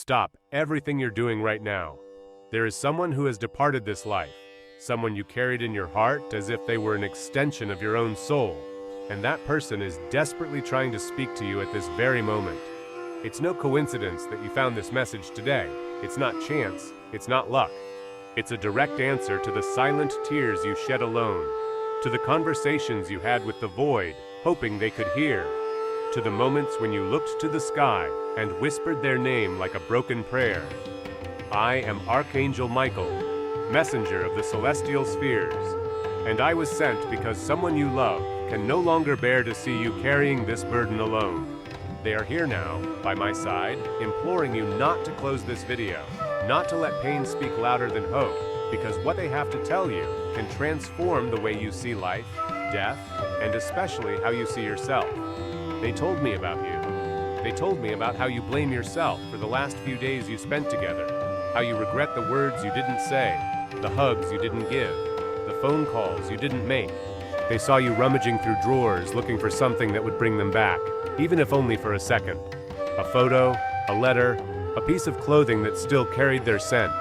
Stop everything you're doing right now. There is someone who has departed this life, someone you carried in your heart as if they were an extension of your own soul, and that person is desperately trying to speak to you at this very moment. It's no coincidence that you found this message today. It's not chance, it's not luck. It's a direct answer to the silent tears you shed alone, to the conversations you had with the void, hoping they could hear, to the moments when you looked to the sky and whispered their name like a broken prayer. I am Archangel Michael, messenger of the celestial spheres, and I was sent because someone you love can no longer bear to see you carrying this burden alone. They are here now, by my side, imploring you not to close this video, not to let pain speak louder than hope, because what they have to tell you can transform the way you see life, death, and especially how you see yourself. They told me about you. They told me about how you blame yourself for the last few days you spent together, how you regret the words you didn't say, the hugs you didn't give, the phone calls you didn't make. They saw you rummaging through drawers looking for something that would bring them back, even if only for a second. A photo, a letter, a piece of clothing that still carried their scent.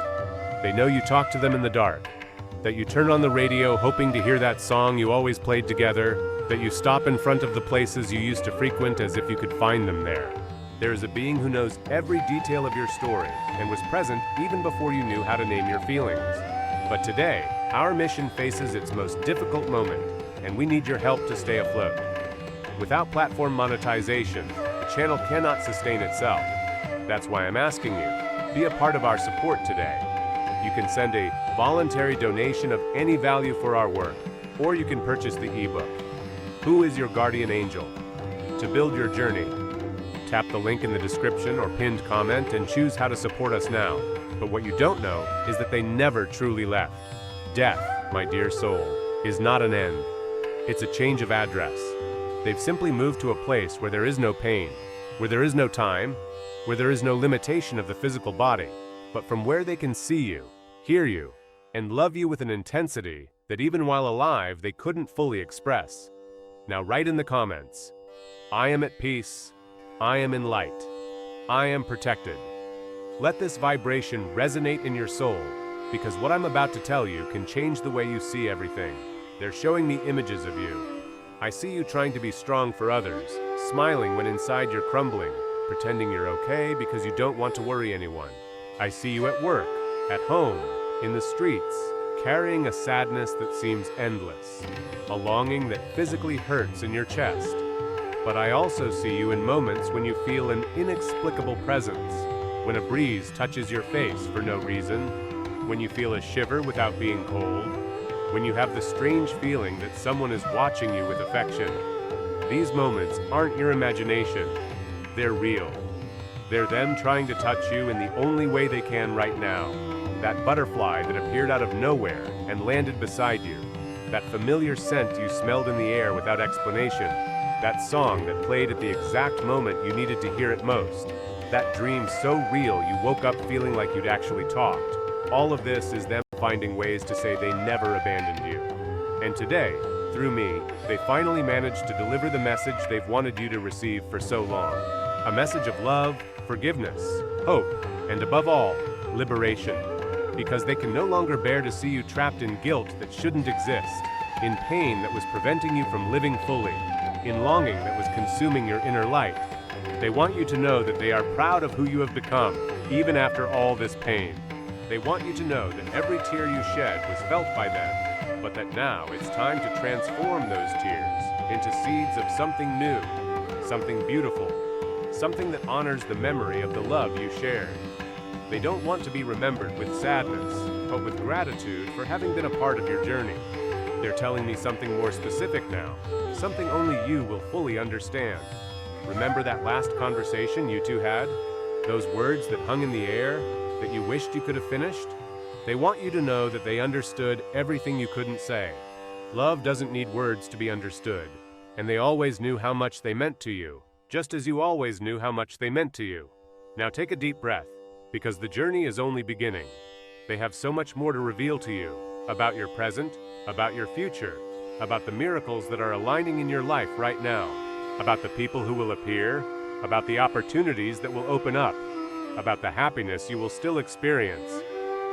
They know you talk to them in the dark, that you turn on the radio hoping to hear that song you always played together, that you stop in front of the places you used to frequent as if you could find them there. There is a being who knows every detail of your story and was present even before you knew how to name your feelings. But today, our mission faces its most difficult moment, and we need your help to stay afloat. Without platform monetization, the channel cannot sustain itself. That's why I'm asking you, be a part of our support today. You can send a voluntary donation of any value for our work, or you can purchase the ebook, Who is Your Guardian Angel? To build your journey, tap the link in the description or pinned comment and choose how to support us now. But what you don't know is that they never truly left. Death, my dear soul, is not an end. It's a change of address. They've simply moved to a place where there is no pain, where there is no time, where there is no limitation of the physical body, but from where they can see you, hear you, and love you with an intensity that even while alive they couldn't fully express. Now write in the comments, I am at peace, I am in light, I am protected. Let this vibration resonate in your soul, because what I'm about to tell you can change the way you see everything. They're showing me images of you. I see you trying to be strong for others, smiling when inside you're crumbling, pretending you're okay because you don't want to worry anyone. I see you at work, at home, in the streets, carrying a sadness that seems endless, a longing that physically hurts in your chest. But I also see you in moments when you feel an inexplicable presence, when a breeze touches your face for no reason, when you feel a shiver without being cold, when you have the strange feeling that someone is watching you with affection. These moments aren't your imagination, they're real. They're them trying to touch you in the only way they can right now. That butterfly that appeared out of nowhere and landed beside you. That familiar scent you smelled in the air without explanation. That song that played at the exact moment you needed to hear it most. That dream so real you woke up feeling like you'd actually talked. All of this is them finding ways to say they never abandoned you. And today, through me, they finally managed to deliver the message they've wanted you to receive for so long. A message of love, forgiveness, hope, and above all, liberation. Because they can no longer bear to see you trapped in guilt that shouldn't exist, in pain that was preventing you from living fully, in longing that was consuming your inner light. They want you to know that they are proud of who you have become, even after all this pain. They want you to know that every tear you shed was felt by them, but that now it's time to transform those tears into seeds of something new, something beautiful, something that honors the memory of the love you shared. They don't want to be remembered with sadness, but with gratitude for having been a part of your journey. They're telling me something more specific now, something only you will fully understand. Remember that last conversation you two had? Those words that hung in the air, that you wished you could have finished? They want you to know that they understood everything you couldn't say. Love doesn't need words to be understood, and they always knew how much they meant to you, just as you always knew how much they meant to you. Now take a deep breath, because the journey is only beginning. They have so much more to reveal to you, about your present, about your future, about the miracles that are aligning in your life right now, about the people who will appear, about the opportunities that will open up. about the happiness you will still experience,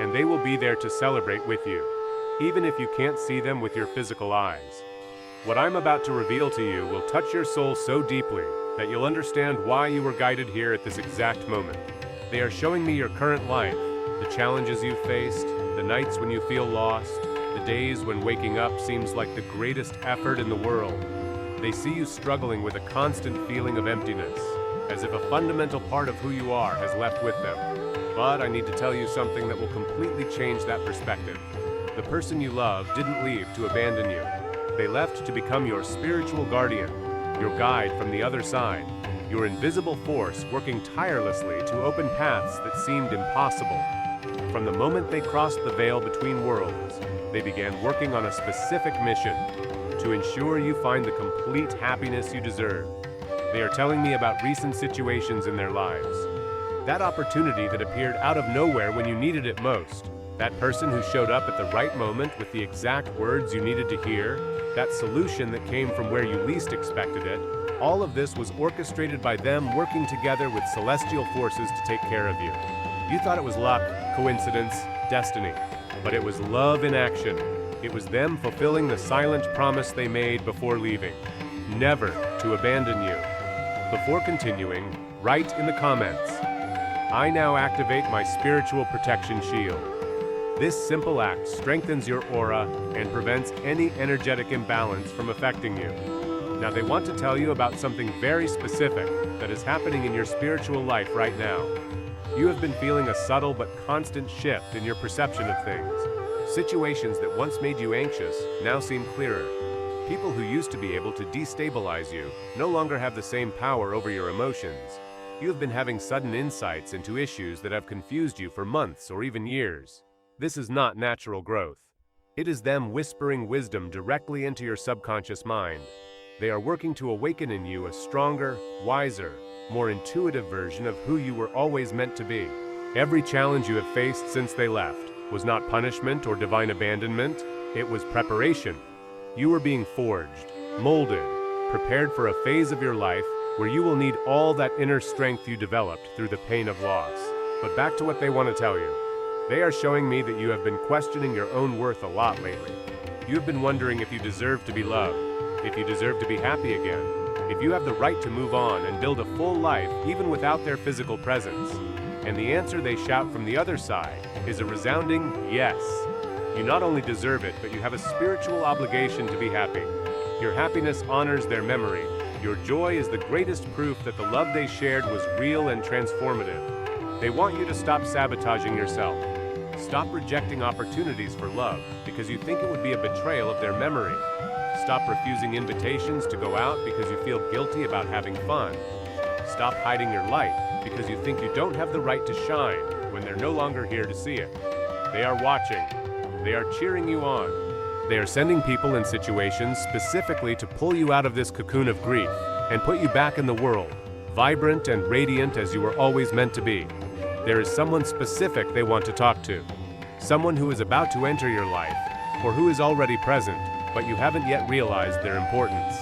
and they will be there to celebrate with you, even if you can't see them with your physical eyes. What I'm about to reveal to you will touch your soul so deeply that you'll understand why you were guided here at this exact moment. They are showing me your current life, the challenges you've faced, the nights when you feel lost, the days when waking up seems like the greatest effort in the world. They see you struggling with a constant feeling of emptiness, as if a fundamental part of who you are has left with them. But I need to tell you something that will completely change that perspective. The person you love didn't leave to abandon you. They left to become your spiritual guardian, your guide from the other side, your invisible force working tirelessly to open paths that seemed impossible. From the moment they crossed the veil between worlds, they began working on a specific mission to ensure you find the complete happiness you deserve. They are telling me about recent situations in their lives. That opportunity that appeared out of nowhere when you needed it most. That person who showed up at the right moment with the exact words you needed to hear. That solution that came from where you least expected it. All of this was orchestrated by them working together with celestial forces to take care of you. You thought it was luck, coincidence, destiny, but it was love in action. It was them fulfilling the silent promise they made before leaving, never to abandon you. Before continuing, write in the comments, "I now activate my spiritual protection shield." This simple act strengthens your aura and prevents any energetic imbalance from affecting you. Now they want to tell you about something very specific that is happening in your spiritual life right now. You have been feeling a subtle but constant shift in your perception of things. Situations that once made you anxious now seem clearer. People who used to be able to destabilize you no longer have the same power over your emotions. You have been having sudden insights into issues that have confused you for months or even years. This is not natural growth. It is them whispering wisdom directly into your subconscious mind. They are working to awaken in you a stronger, wiser, more intuitive version of who you were always meant to be. Every challenge you have faced since they left was not punishment or divine abandonment, it was preparation. You were being forged, molded, prepared for a phase of your life where you will need all that inner strength you developed through the pain of loss. But back to what they want to tell you. They are showing me that you have been questioning your own worth a lot lately. You have been wondering if you deserve to be loved, if you deserve to be happy again, if you have the right to move on and build a full life even without their physical presence. And the answer they shout from the other side is a resounding yes. You not only deserve it, but you have a spiritual obligation to be happy. Your happiness honors their memory. Your joy is the greatest proof that the love they shared was real and transformative. They want you to stop sabotaging yourself. Stop rejecting opportunities for love because you think it would be a betrayal of their memory. Stop refusing invitations to go out because you feel guilty about having fun. Stop hiding your light because you think you don't have the right to shine when they're no longer here to see it. They are watching. They are cheering you on. They are sending people in situations specifically to pull you out of this cocoon of grief and put you back in the world, vibrant and radiant as you were always meant to be. There is someone specific they want to talk to. Someone who is about to enter your life, or who is already present, but you haven't yet realized their importance.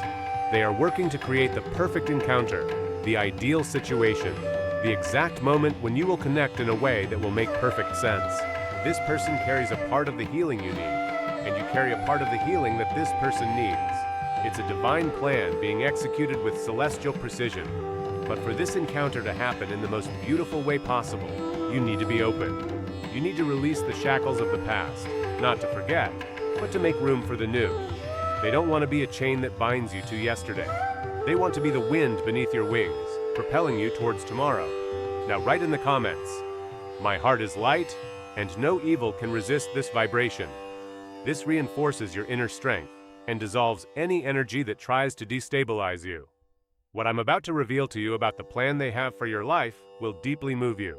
They are working to create the perfect encounter, the ideal situation, the exact moment when you will connect in a way that will make perfect sense. This person carries a part of the healing you need, and you carry a part of the healing that this person needs. It's a divine plan being executed with celestial precision. But for this encounter to happen in the most beautiful way possible, you need to be open. You need to release the shackles of the past, not to forget, but to make room for the new. They don't want to be a chain that binds you to yesterday. They want to be the wind beneath your wings, propelling you towards tomorrow. Now write in the comments, "My heart is light, and no evil can resist this vibration." This reinforces your inner strength and dissolves any energy that tries to destabilize you. What I'm about to reveal to you about the plan they have for your life will deeply move you.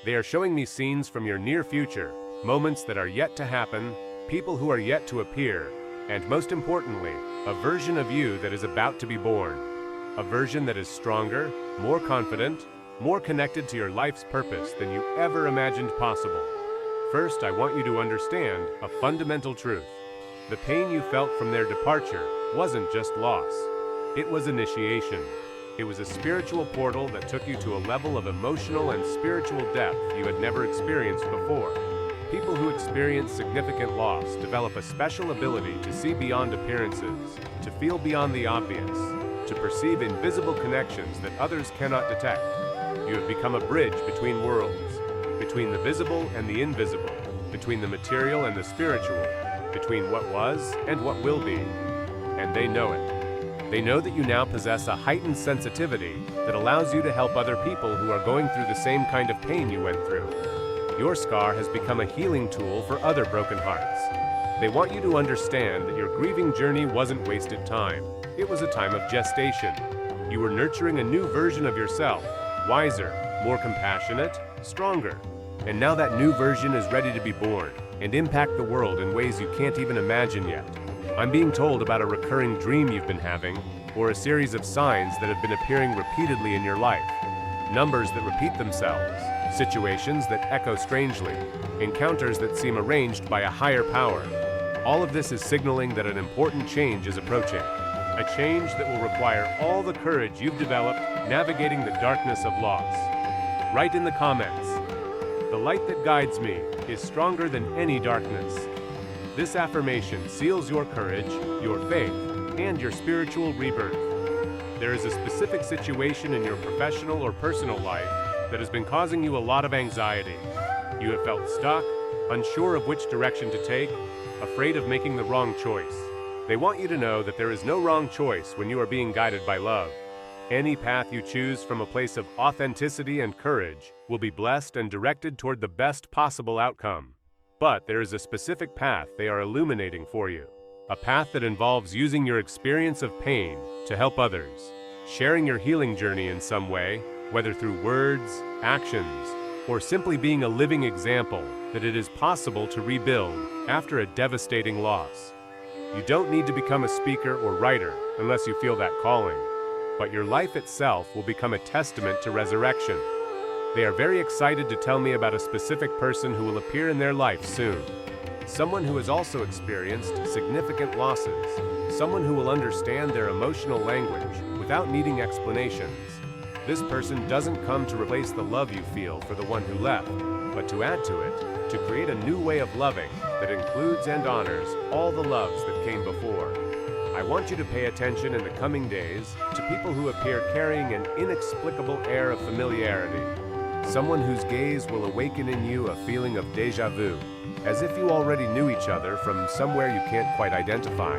They are showing me scenes from your near future, moments that are yet to happen, people who are yet to appear, and most importantly, a version of you that is about to be born. A version that is stronger, more confident, more connected to your life's purpose than you ever imagined possible. First, I want you to understand a fundamental truth. The pain you felt from their departure wasn't just loss. It was initiation. It was a spiritual portal that took you to a level of emotional and spiritual depth you had never experienced before. People who experience significant loss develop a special ability to see beyond appearances, to feel beyond the obvious, to perceive invisible connections that others cannot detect. You have become a bridge between worlds, between the visible and the invisible, between the material and the spiritual, between what was and what will be. And they know it. They know that you now possess a heightened sensitivity that allows you to help other people who are going through the same kind of pain you went through. Your scar has become a healing tool for other broken hearts. They want you to understand that your grieving journey wasn't wasted time. It was a time of gestation. You were nurturing a new version of yourself, wiser, more compassionate, stronger. And now that new version is ready to be born and impact the world in ways you can't even imagine yet. I'm being told about a recurring dream you've been having, or a series of signs that have been appearing repeatedly in your life. Numbers that repeat themselves, situations that echo strangely, encounters that seem arranged by a higher power. All of this is signaling that an important change is approaching. A change that will require all the courage you've developed navigating the darkness of loss. Write in the comments, "The light that guides me is stronger than any darkness." This affirmation seals your courage, your faith, and your spiritual rebirth. There is a specific situation in your professional or personal life that has been causing you a lot of anxiety. You have felt stuck, unsure of which direction to take, afraid of making the wrong choice. They want you to know that there is no wrong choice when you are being guided by love. Any path you choose from a place of authenticity and courage will be blessed and directed toward the best possible outcome. But there is a specific path they are illuminating for you. A path that involves using your experience of pain to help others, sharing your healing journey in some way, whether through words, actions, or simply being a living example that it is possible to rebuild after a devastating loss. You don't need to become a speaker or writer unless you feel that calling, but your life itself will become a testament to resurrection. They are very excited to tell me about a specific person who will appear in their life soon. Someone who has also experienced significant losses. Someone who will understand their emotional language without needing explanations. This person doesn't come to replace the love you feel for the one who left, but to add to it, to create a new way of loving that includes and honors all the loves that came before. I want you to pay attention in the coming days to people who appear carrying an inexplicable air of familiarity. Someone whose gaze will awaken in you a feeling of déjà vu, as if you already knew each other from somewhere you can't quite identify.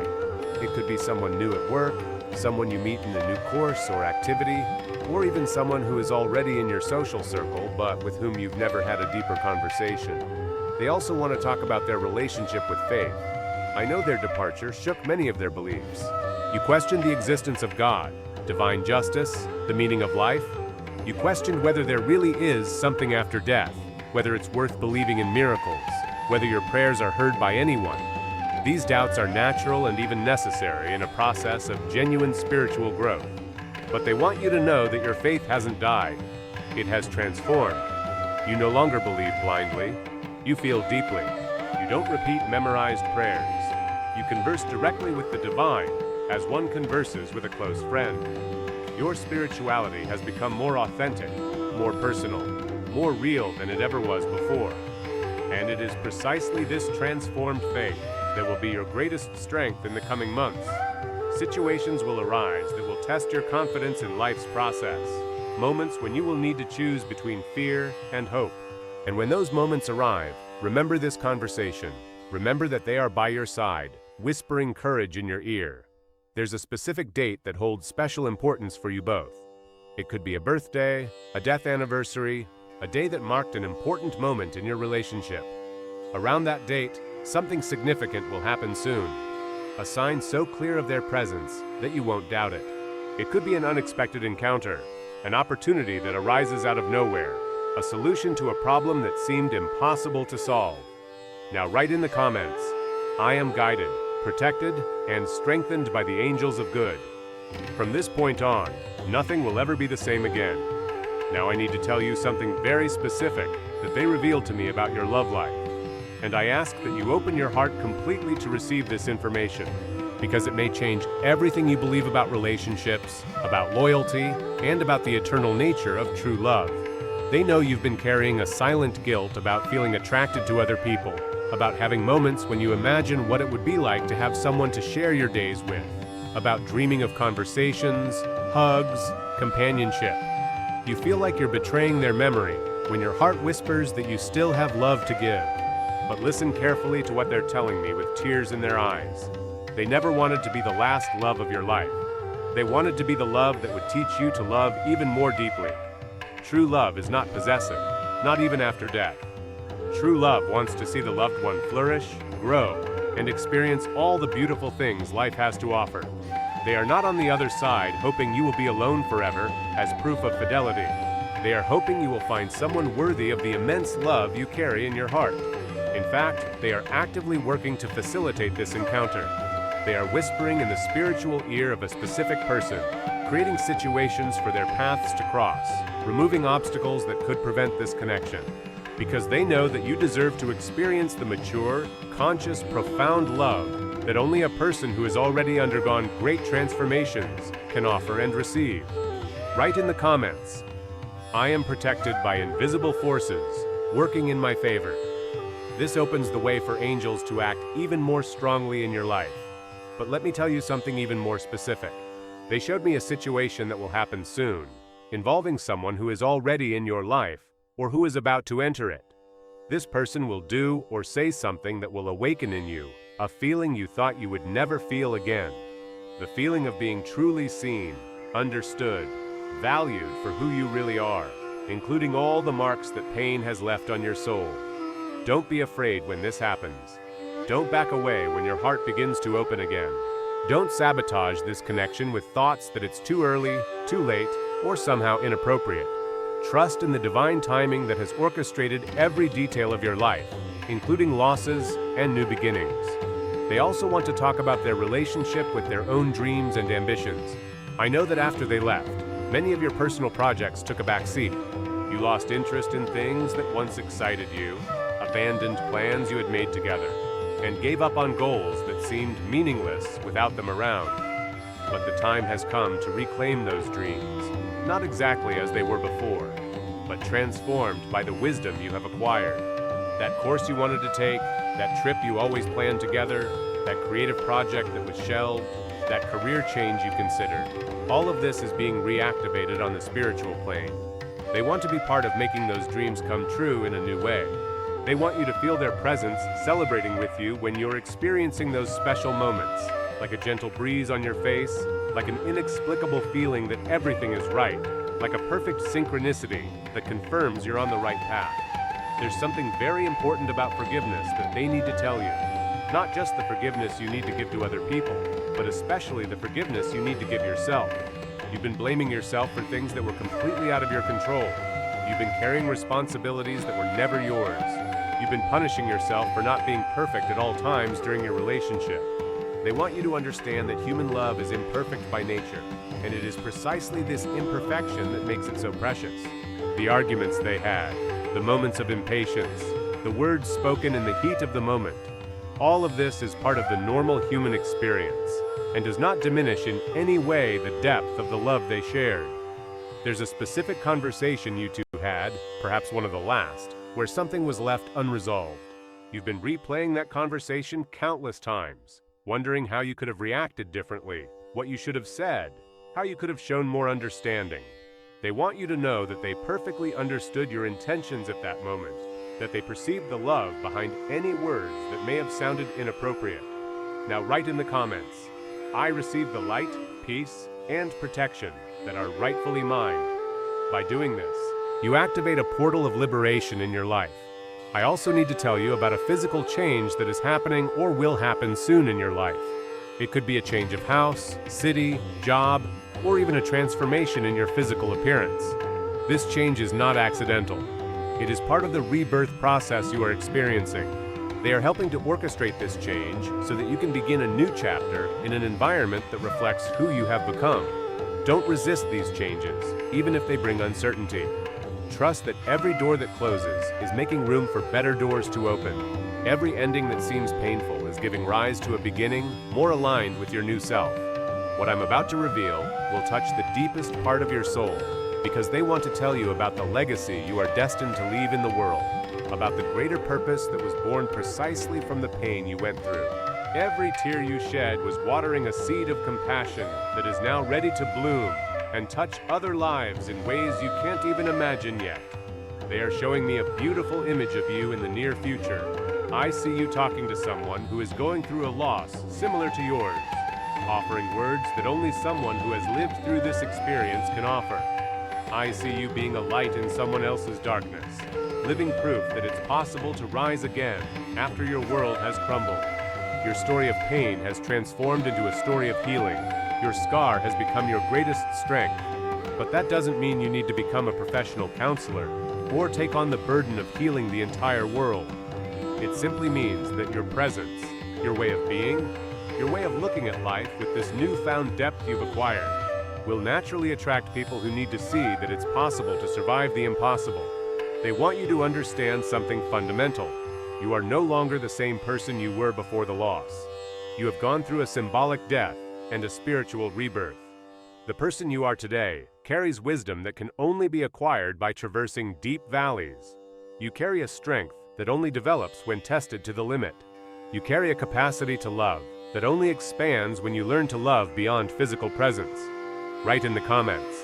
It could be someone new at work, someone you meet in a new course or activity, or even someone who is already in your social circle but with whom you've never had a deeper conversation. They also want to talk about their relationship with faith. I know their departure shook many of their beliefs. You questioned the existence of God, divine justice, the meaning of life. You questioned whether there really is something after death, whether it's worth believing in miracles, whether your prayers are heard by anyone. These doubts are natural and even necessary in a process of genuine spiritual growth. But they want you to know that your faith hasn't died. It has transformed. You no longer believe blindly. You feel deeply. You don't repeat memorized prayers. You converse directly with the divine as one converses with a close friend. Your spirituality has become more authentic, more personal, more real than it ever was before. And it is precisely this transformed faith that will be your greatest strength in the coming months. Situations will arise that will test your confidence in life's process. Moments when you will need to choose between fear and hope. And when those moments arrive, remember this conversation. Remember that they are by your side, whispering courage in your ear. There's a specific date that holds special importance for you both. It could be a birthday, a death anniversary, a day that marked an important moment in your relationship. Around that date, something significant will happen soon. A sign so clear of their presence that you won't doubt it. It could be an unexpected encounter, an opportunity that arises out of nowhere, a solution to a problem that seemed impossible to solve. Now write in the comments, "I am guided, protected, and strengthened by the angels of good." From this point on, nothing will ever be the same again. Now I need to tell you something very specific that they revealed to me about your love life. And I ask that you open your heart completely to receive this information. because it may change everything you believe about relationships, about loyalty, and about the eternal nature of true love. They know you've been carrying a silent guilt about feeling attracted to other people, about having moments when you imagine what it would be like to have someone to share your days with, about dreaming of conversations, hugs, companionship. You feel like you're betraying their memory when your heart whispers that you still have love to give. But listen carefully to what they're telling me with tears in their eyes. They never wanted to be the last love of your life. They wanted to be the love that would teach you to love even more deeply. True love is not possessive, not even after death. True love wants to see the loved one flourish, grow, and experience all the beautiful things life has to offer. They are not on the other side hoping you will be alone forever as proof of fidelity. They are hoping you will find someone worthy of the immense love you carry in your heart. In fact, they are actively working to facilitate this encounter. They are whispering in the spiritual ear of a specific person, creating situations for their paths to cross, removing obstacles that could prevent this connection. Because they know that you deserve to experience the mature, conscious, profound love that only a person who has already undergone great transformations can offer and receive. Write in the comments, "I am protected by invisible forces working in my favor." This opens the way for angels to act even more strongly in your life. But let me tell you something even more specific. They showed me a situation that will happen soon, involving someone who is already in your life or who is about to enter it. This person will do or say something that will awaken in you a feeling you thought you would never feel again. The feeling of being truly seen, understood, valued for who you really are, including all the marks that pain has left on your soul. Don't be afraid when this happens. Don't back away when your heart begins to open again. Don't sabotage this connection with thoughts that it's too early, too late, or somehow inappropriate. Trust in the divine timing that has orchestrated every detail of your life, including losses and new beginnings. They also want to talk about their relationship with their own dreams and ambitions. I know that after they left, many of your personal projects took a back seat. You lost interest in things that once excited you, abandoned plans you had made together, and gave up on goals that seemed meaningless without them around. But the time has come to reclaim those dreams, not exactly as they were before, but transformed by the wisdom you have acquired. That course you wanted to take, that trip you always planned together, that creative project that was shelved, that career change you considered, all of this is being reactivated on the spiritual plane. They want to be part of making those dreams come true in a new way. They want you to feel their presence celebrating with you when you're experiencing those special moments, like a gentle breeze on your face, like an inexplicable feeling that everything is right, like a perfect synchronicity that confirms you're on the right path. There's something very important about forgiveness that they need to tell you. Not just the forgiveness you need to give to other people, but especially the forgiveness you need to give yourself. You've been blaming yourself for things that were completely out of your control. You've been carrying responsibilities that were never yours. You've been punishing yourself for not being perfect at all times during your relationship. They want you to understand that human love is imperfect by nature, and it is precisely this imperfection that makes it so precious. The arguments they had, the moments of impatience, the words spoken in the heat of the moment, all of this is part of the normal human experience, and does not diminish in any way the depth of the love they shared. There's a specific conversation you two had, perhaps one of the last, where something was left unresolved. You've been replaying that conversation countless times, wondering how you could have reacted differently, what you should have said, how you could have shown more understanding. They want you to know that they perfectly understood your intentions at that moment, that they perceived the love behind any words that may have sounded inappropriate. Now write in the comments, "I receive the light, peace, and protection that are rightfully mine." By doing this, you activate a portal of liberation in your life. I also need to tell you about a physical change that is happening or will happen soon in your life. It could be a change of house, city, job, or even a transformation in your physical appearance. This change is not accidental. It is part of the rebirth process you are experiencing. They are helping to orchestrate this change so that you can begin a new chapter in an environment that reflects who you have become. Don't resist these changes, even if they bring uncertainty. trust that every door that closes is making room for better doors to open. Every ending that seems painful is giving rise to a beginning more aligned with your new self. What I'm about to reveal will touch the deepest part of your soul, because they want to tell you about the legacy you are destined to leave in the world, about the greater purpose that was born precisely from the pain you went through. Every tear you shed was watering a seed of compassion that is now ready to bloom and touch other lives in ways you can't even imagine yet. They are showing me a beautiful image of you in the near future. I see you talking to someone who is going through a loss similar to yours, offering words that only someone who has lived through this experience can offer. I see you being a light in someone else's darkness, living proof that it's possible to rise again after your world has crumbled. Your story of pain has transformed into a story of healing. Your scar has become your greatest strength. But that doesn't mean you need to become a professional counselor or take on the burden of healing the entire world. It simply means that your presence, your way of being, your way of looking at life with this newfound depth you've acquired, will naturally attract people who need to see that it's possible to survive the impossible. They want you to understand something fundamental. You are no longer the same person you were before the loss. You have gone through a symbolic death and a spiritual rebirth. The person you are today carries wisdom that can only be acquired by traversing deep valleys. You carry a strength that only develops when tested to the limit. You carry a capacity to love that only expands when you learn to love beyond physical presence. Write in the comments.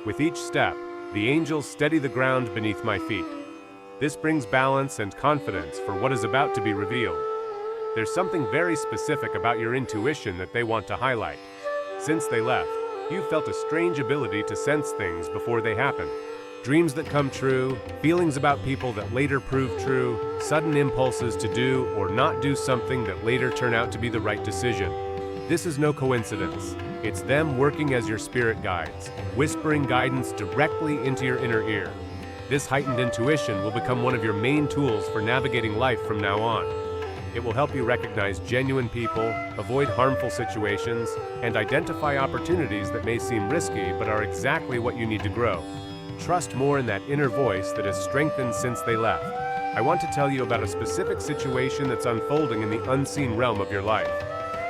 With each step, the angels steady the ground beneath my feet. This brings balance and confidence for what is about to be revealed. There's something very specific about your intuition that they want to highlight. Since they left, you've felt a strange ability to sense things before they happen. Dreams that come true, feelings about people that later prove true, sudden impulses to do or not do something that later turn out to be the right decision. This is no coincidence. It's them working as your spirit guides, whispering guidance directly into your inner ear. This heightened intuition will become one of your main tools for navigating life from now on. It will help you recognize genuine people, avoid harmful situations, and identify opportunities that may seem risky but are exactly what you need to grow. Trust more in that inner voice that has strengthened since they left. I want to tell you about a specific situation that's unfolding in the unseen realm of your life.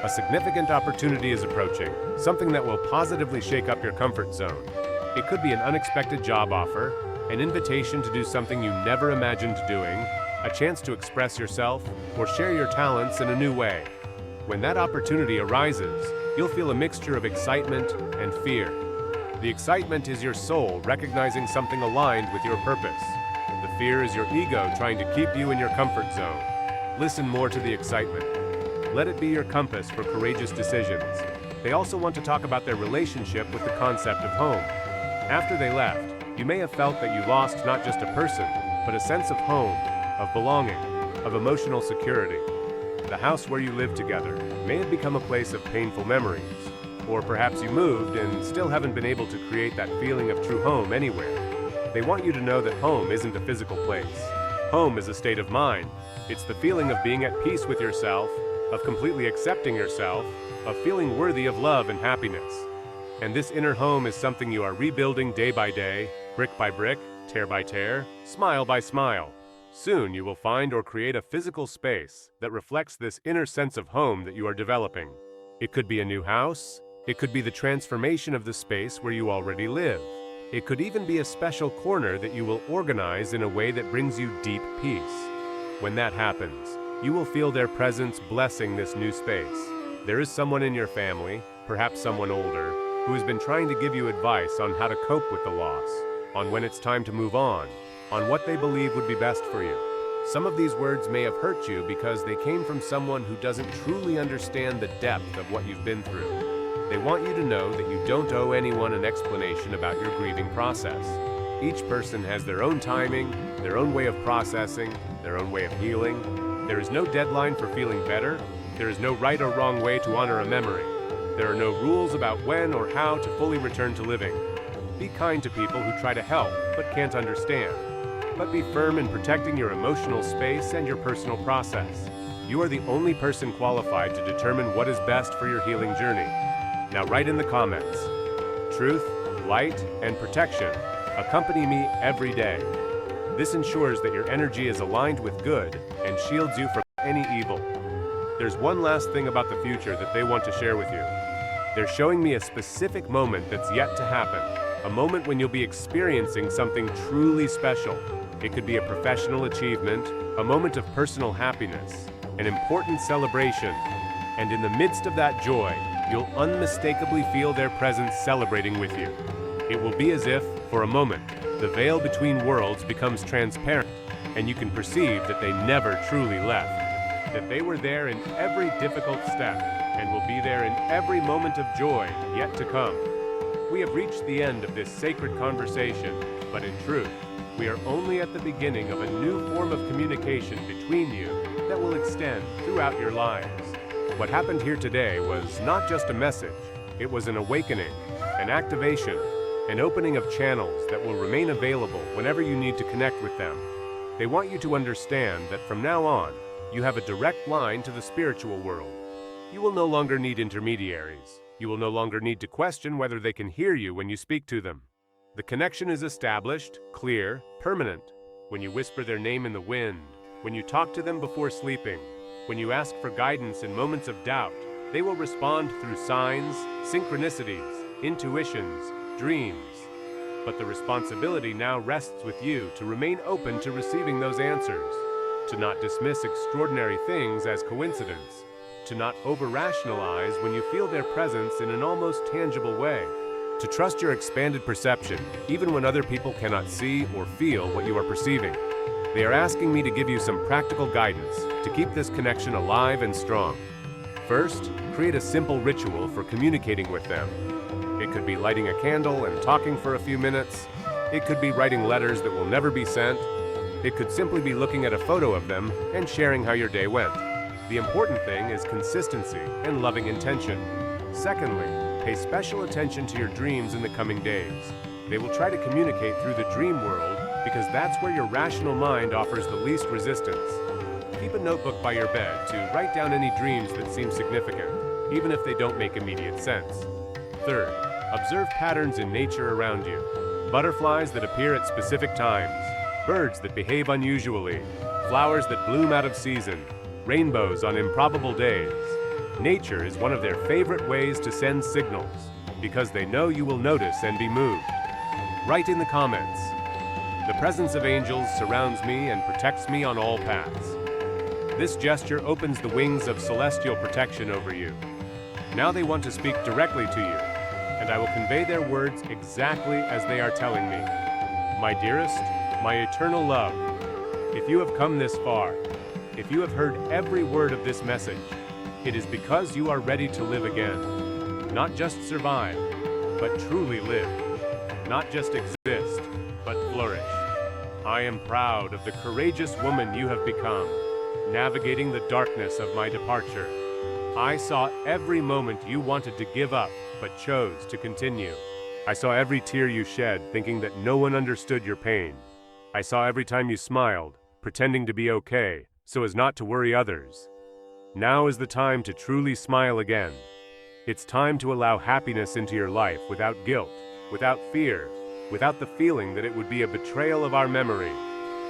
A significant opportunity is approaching, something that will positively shake up your comfort zone. It could be an unexpected job offer, an invitation to do something you never imagined doing, a chance to express yourself, or share your talents in a new way. When that opportunity arises, you'll feel a mixture of excitement and fear. The excitement is your soul recognizing something aligned with your purpose. The fear is your ego trying to keep you in your comfort zone. Listen more to the excitement. Let it be your compass for courageous decisions. They also want to talk about their relationship with the concept of home. After they left, you may have felt that you lost not just a person, but a sense of home, of belonging, of emotional security. The house where you live together may have become a place of painful memories, or perhaps you moved and still haven't been able to create that feeling of true home anywhere. They want you to know that home isn't a physical place. Home is a state of mind. It's the feeling of being at peace with yourself, of completely accepting yourself, of feeling worthy of love and happiness. And this inner home is something you are rebuilding day by day, brick by brick, tear by tear, smile by smile. Soon you will find or create a physical space that reflects this inner sense of home that you are developing. It could be a new house. It could be the transformation of the space where you already live. It could even be a special corner that you will organize in a way that brings you deep peace. When that happens, you will feel their presence blessing this new space. There is someone in your family, perhaps someone older, who has been trying to give you advice on how to cope with the loss, on when it's time to move on what they believe would be best for you. Some of these words may have hurt you because they came from someone who doesn't truly understand the depth of what you've been through. They want you to know that you don't owe anyone an explanation about your grieving process. Each person has their own timing, their own way of processing, their own way of healing. There is no deadline for feeling better. There is no right or wrong way to honor a memory. There are no rules about when or how to fully return to living. Be kind to people who try to help but can't understand. But be firm in protecting your emotional space and your personal process. You are the only person qualified to determine what is best for your healing journey. Now write in the comments. Truth, light, and protection Accompany me every day. This ensures that your energy is aligned with good and shields you from any evil. There's one last thing about the future that they want to share with you. They're showing me a specific moment that's yet to happen, a moment when you'll be experiencing something truly special. It could be a professional achievement, a moment of personal happiness, an important celebration, and in the midst of that joy, you'll unmistakably feel their presence celebrating with you. It will be as if, for a moment, the veil between worlds becomes transparent, and you can perceive that they never truly left, that they were there in every difficult step, and will be there in every moment of joy yet to come. We have reached the end of this sacred conversation, but in truth, we are only at the beginning of a new form of communication between you that will extend throughout your lives. What happened here today was not just a message, it was an awakening, an activation, an opening of channels that will remain available whenever you need to connect with them. They want you to understand that from now on, you have a direct line to the spiritual world. You will no longer need intermediaries. You will no longer need to question whether they can hear you when you speak to them. The connection is established, clear, permanent. When you whisper their name in the wind, when you talk to them before sleeping, when you ask for guidance in moments of doubt, they will respond through signs, synchronicities, intuitions, dreams. But the responsibility now rests with you to remain open to receiving those answers, to not dismiss extraordinary things as coincidence, to not over-rationalize when you feel their presence in an almost tangible way, to trust your expanded perception even when other people cannot see or feel what you are perceiving. They are asking me to give you some practical guidance to keep this connection alive and strong. First, create a simple ritual for communicating with them. It could be lighting a candle and talking for a few minutes. It could be writing letters that will never be sent. It could simply be looking at a photo of them and sharing how your day went. The important thing is consistency and loving intention. Secondly, pay special attention to your dreams in the coming days. They will try to communicate through the dream world because that's where your rational mind offers the least resistance. Keep a notebook by your bed to write down any dreams that seem significant, even if they don't make immediate sense. Third, observe patterns in nature around you. Butterflies that appear at specific times, birds that behave unusually, flowers that bloom out of season, rainbows on improbable days. Nature is one of their favorite ways to send signals because they know you will notice and be moved. Write in the comments, "The presence of angels surrounds me and protects me on all paths." This gesture opens the wings of celestial protection over you. Now they want to speak directly to you, and I will convey their words exactly as they are telling me. My dearest, my eternal love, if you have come this far, if you have heard every word of this message, it is because you are ready to live again. Not just survive, but truly live. Not just exist, but flourish. I am proud of the courageous woman you have become, navigating the darkness of my departure. I saw every moment you wanted to give up, but chose to continue. I saw every tear you shed, thinking that no one understood your pain. I saw every time you smiled, pretending to be okay, so as not to worry others. Now is the time to truly smile again. It's time to allow happiness into your life without guilt, without fear, without the feeling that it would be a betrayal of our memory.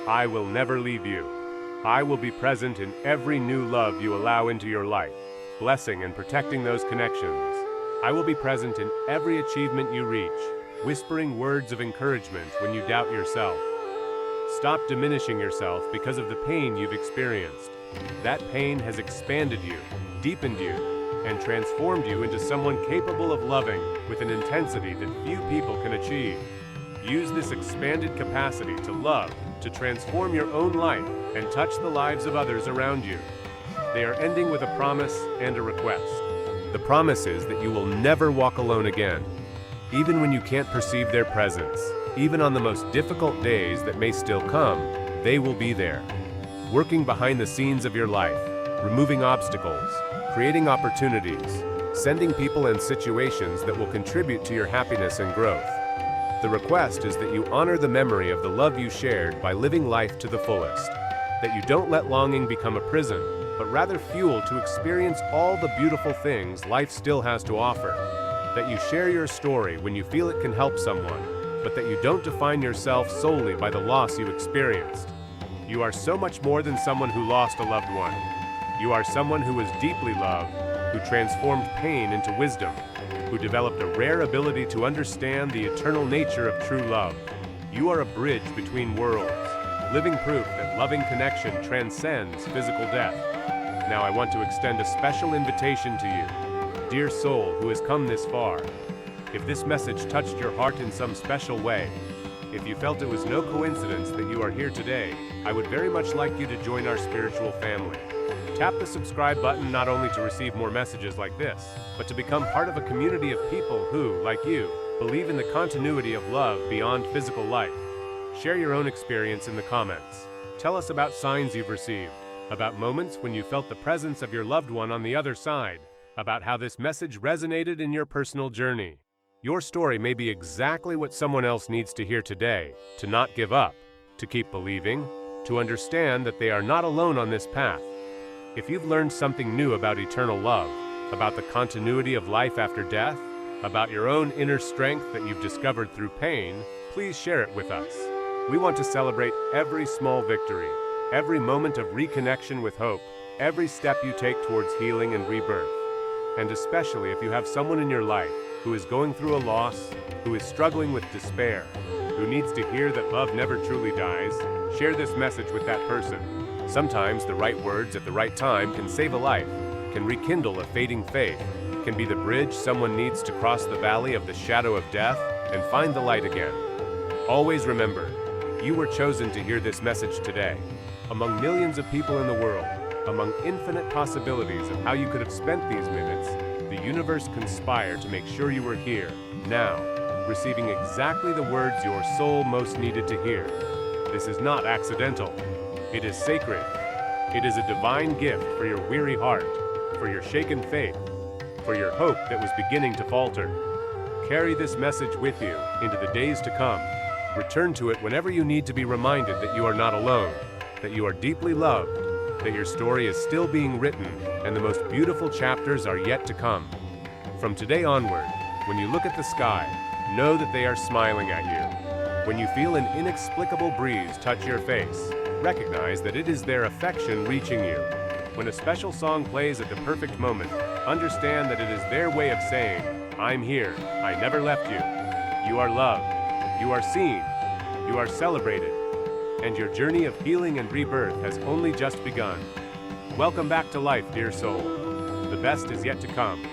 I will never leave you. I will be present in every new love you allow into your life, blessing and protecting those connections. I will be present in every achievement you reach, whispering words of encouragement when you doubt yourself. Stop diminishing yourself because of the pain you've experienced. That pain has expanded you, deepened you, and transformed you into someone capable of loving with an intensity that few people can achieve. Use this expanded capacity to love, to transform your own life and touch the lives of others around you. They are ending with a promise and a request. The promise is that you will never walk alone again. Even when you can't perceive their presence, even on the most difficult days that may still come, they will be there, working behind the scenes of your life, removing obstacles, creating opportunities, sending people and situations that will contribute to your happiness and growth. The request is that you honor the memory of the love you shared by living life to the fullest, that you don't let longing become a prison, but rather fuel to experience all the beautiful things life still has to offer, that you share your story when you feel it can help someone, but that you don't define yourself solely by the loss you experienced. You are so much more than someone who lost a loved one. You are someone who was deeply loved, who transformed pain into wisdom, who developed a rare ability to understand the eternal nature of true love. You are a bridge between worlds, living proof that loving connection transcends physical death. Now I want to extend a special invitation to you, dear soul who has come this far. If this message touched your heart in some special way, if you felt it was no coincidence that you are here today, I would very much like you to join our spiritual family. Tap the subscribe button not only to receive more messages like this, but to become part of a community of people who, like you, believe in the continuity of love beyond physical life. Share your own experience in the comments. Tell us about signs you've received, about moments when you felt the presence of your loved one on the other side, about how this message resonated in your personal journey. Your story may be exactly what someone else needs to hear today, to not give up, to keep believing, to understand that they are not alone on this path. If you've learned something new about eternal love, about the continuity of life after death, about your own inner strength that you've discovered through pain, please share it with us. We want to celebrate every small victory, every moment of reconnection with hope, every step you take towards healing and rebirth. And especially if you have someone in your life who is going through a loss, who is struggling with despair, who needs to hear that love never truly dies, share this message with that person. Sometimes the right words at the right time can save a life, can rekindle a fading faith, can be the bridge someone needs to cross the valley of the shadow of death and find the light again. Always remember, you were chosen to hear this message today. Among millions of people in the world, among infinite possibilities of how you could have spent these minutes, the universe conspired to make sure you were here, now, receiving exactly the words your soul most needed to hear. This is not accidental. It is sacred. It is a divine gift for your weary heart, for your shaken faith, for your hope that was beginning to falter. Carry this message with you into the days to come. Return to it whenever you need to be reminded that you are not alone, that you are deeply loved, that your story is still being written, and the most beautiful chapters are yet to come. From today onward, when you look at the sky, know that they are smiling at you. When you feel an inexplicable breeze touch your face, recognize that it is their affection reaching you. When a special song plays at the perfect moment, understand that it is their way of saying, I'm here, I never left you. You are loved, you are seen, you are celebrated, and your journey of healing and rebirth has only just begun. Welcome back to life, dear soul. The best is yet to come.